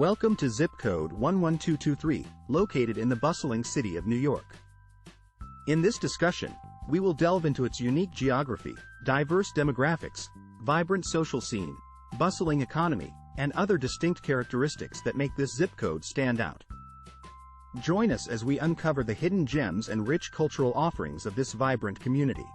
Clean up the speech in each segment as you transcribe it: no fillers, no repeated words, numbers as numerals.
Welcome to zip code 11223, located in the bustling city of New York. In this discussion, we will delve into its unique geography, diverse demographics, vibrant social scene, bustling economy, and other distinct characteristics that make this zip code stand out. Join us as we uncover the hidden gems and rich cultural offerings of this vibrant community.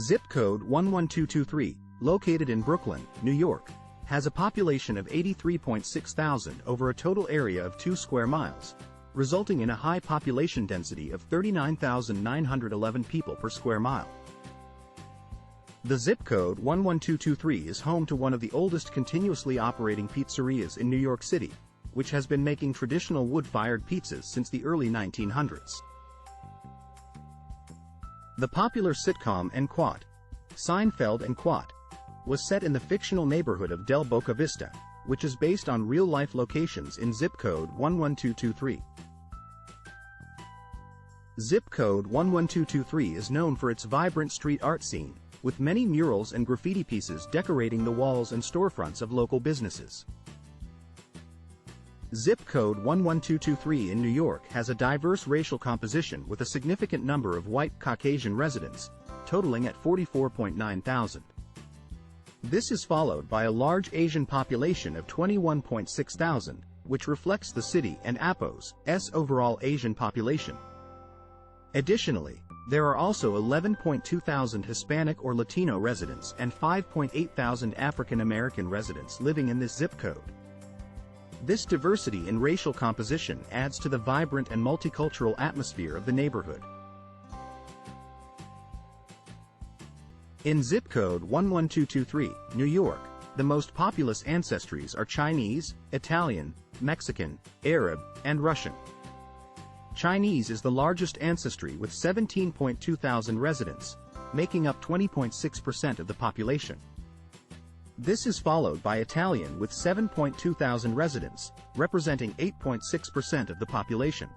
Zip code 11223, located in Brooklyn, New York, has a population of 83.6 thousand over a total area of 2 square miles, resulting in a high population density of 39,911 people per square mile. The zip code 11223 is home to one of the oldest continuously operating pizzerias in New York City, which has been making traditional wood-fired pizzas since the early 1900s. The popular sitcom En Quat, Seinfeld En Quat, was set in the fictional neighborhood of Del Boca Vista, which is based on real-life locations in zip code 11223. Zip code 11223 is known for its vibrant street art scene, with many murals and graffiti pieces decorating the walls and storefronts of local businesses. Zip code 11223 in New York has a diverse racial composition with a significant number of white Caucasian residents, totaling at 44.9 thousand. This is followed by a large Asian population of 21.6 thousand, which reflects the city and Apo's overall Asian population. Additionally, there are also 11.2 thousand Hispanic or Latino residents and 5.8 thousand African American residents living in this zip code. This diversity in racial composition adds to the vibrant and multicultural atmosphere of the neighborhood. In zip code 11223, New York, the most populous ancestries are Chinese, Italian, Mexican, Arab, and Russian. Chinese is the largest ancestry with 17.2 thousand residents, making up 20.6% of the population. This is followed by Italian with 7.2 thousand residents, representing 8.6% of the population.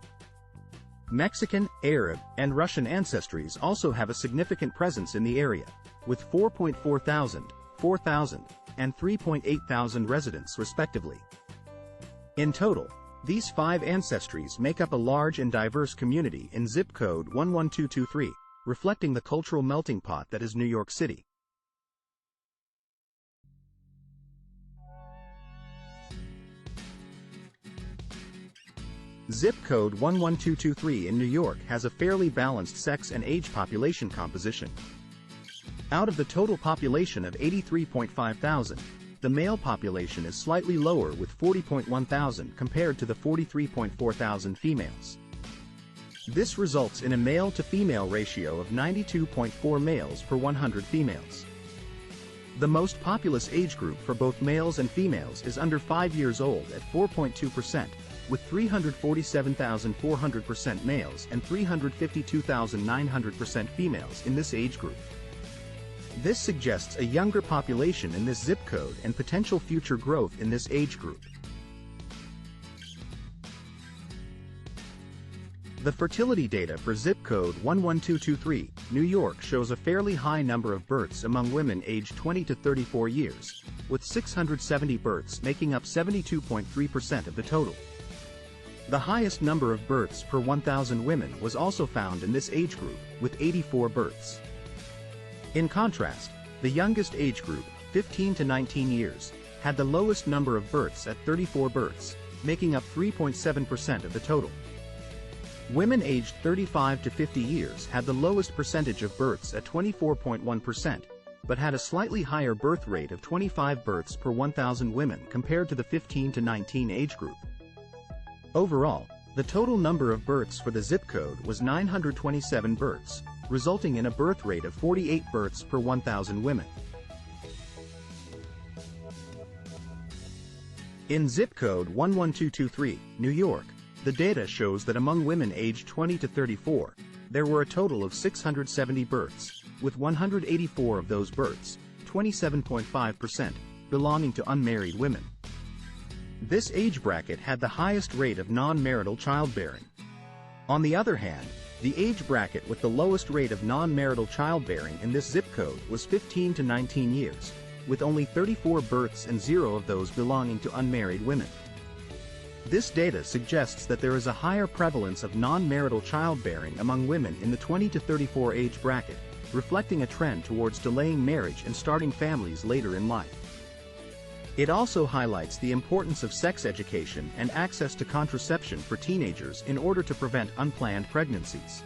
Mexican, Arab, and Russian ancestries also have a significant presence in the area, with 4.4 thousand, 4,000, and 3.8 thousand residents respectively. In total, these 5 ancestries make up a large and diverse community in zip code 11223, reflecting the cultural melting pot that is New York City. Zip code 11223 in New York has a fairly balanced sex and age population composition. Out of the total population of 83.5 thousand, the male population is slightly lower with 40.1 thousand compared to the 43.4 thousand females. This results in a male-to-female ratio of 92.4 males per 100 females. The most populous age group for both males and females is under 5 years old at 4.2%, with 347,400% males and 352,900% females in this age group. This suggests a younger population in this zip code and potential future growth in this age group. The fertility data for zip code 11223, New York shows a fairly high number of births among women aged 20 to 34 years, with 670 births making up 72.3% of the total. The highest number of births per 1,000 women was also found in this age group, with 84 births. In contrast, the youngest age group, 15 to 19 years, had the lowest number of births at 34 births, making up 3.7% of the total. Women aged 35 to 50 years had the lowest percentage of births at 24.1%, but had a slightly higher birth rate of 25 births per 1,000 women compared to the 15 to 19 age group. Overall, the total number of births for the zip code was 927 births, resulting in a birth rate of 48 births per 1,000 women. In zip code 11223, New York, the data shows that among women aged 20 to 34, there were a total of 670 births, with 184 of those births, 27.5%, belonging to unmarried women. This age bracket had the highest rate of non-marital childbearing. On the other hand, the age bracket with the lowest rate of non-marital childbearing in this zip code was 15 to 19 years, with only 34 births and 0 of those belonging to unmarried women. This data suggests that there is a higher prevalence of non-marital childbearing among women in the 20 to 34 age bracket, reflecting a trend towards delaying marriage and starting families later in life. It also highlights the importance of sex education and access to contraception for teenagers in order to prevent unplanned pregnancies.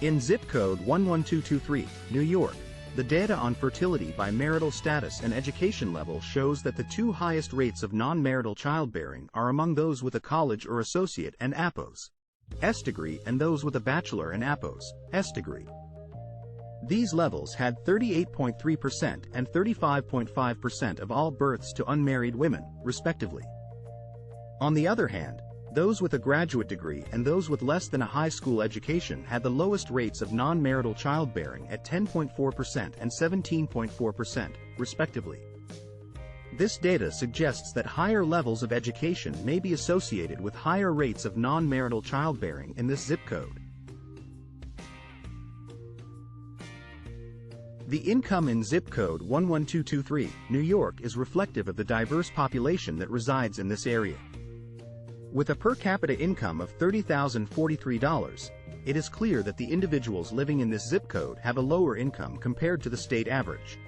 In zip code 11223, New York, the data on fertility by marital status and education level shows that the two highest rates of non-marital childbearing are among those with a college or associate and APOS S degree and those with a bachelor and APOS S degree. These levels had 38.3% and 35.5% of all births to unmarried women, respectively. On the other hand, those with a graduate degree and those with less than a high school education had the lowest rates of non-marital childbearing at 10.4% and 17.4%, respectively. This data suggests that higher levels of education may be associated with higher rates of non-marital childbearing in this zip code. The income in zip code 11223, New York is reflective of the diverse population that resides in this area. With a per capita income of $30,043, it is clear that the individuals living in this zip code have a lower income compared to the state average.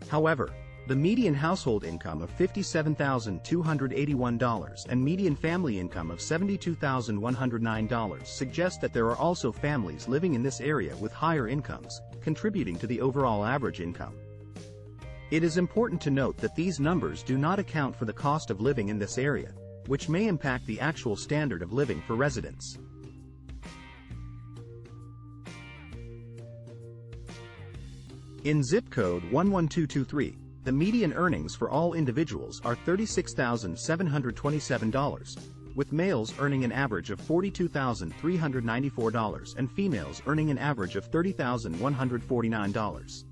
However, the median household income of $57,281 and median family income of $72,109 suggest that there are also families living in this area with higher incomes, contributing to the overall average income. It is important to note that these numbers do not account for the cost of living in this area, which may impact the actual standard of living for residents. In zip code 11223, the median earnings for all individuals are $36,727, with males earning an average of $42,394 and females earning an average of $30,149.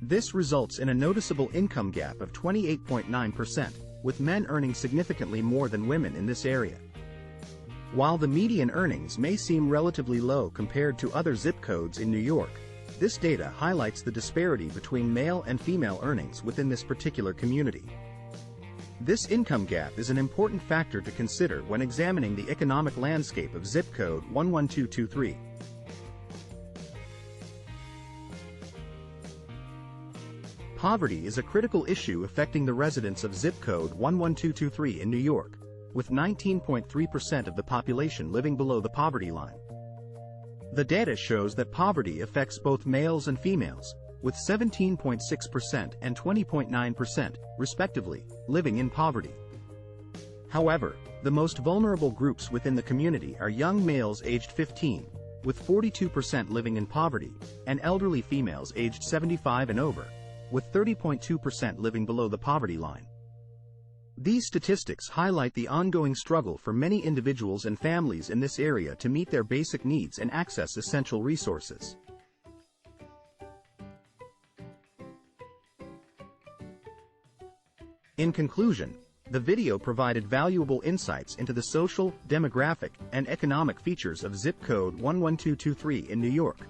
This results in a noticeable income gap of 28.9%, with men earning significantly more than women in this area. While the median earnings may seem relatively low compared to other zip codes in New York, this data highlights the disparity between male and female earnings within this particular community. This income gap is an important factor to consider when examining the economic landscape of zip code 11223. Poverty is a critical issue affecting the residents of zip code 11223 in New York, with 19.3% of the population living below the poverty line. The data shows that poverty affects both males and females, with 17.6% and 20.9%, respectively, living in poverty. However, the most vulnerable groups within the community are young males aged 15, with 42% living in poverty, and elderly females aged 75 and over, with 30.2% living below the poverty line. These statistics highlight the ongoing struggle for many individuals and families in this area to meet their basic needs and access essential resources. In conclusion, the video provided valuable insights into the social, demographic, and economic features of zip code 11223 in New York.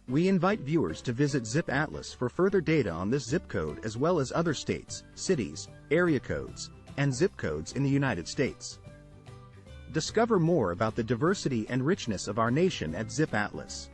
We invite viewers to visit ZipAtlas for further data on this zip code as well as other states, cities, area codes, and zip codes in the United States. Discover more about the diversity and richness of our nation at ZipAtlas.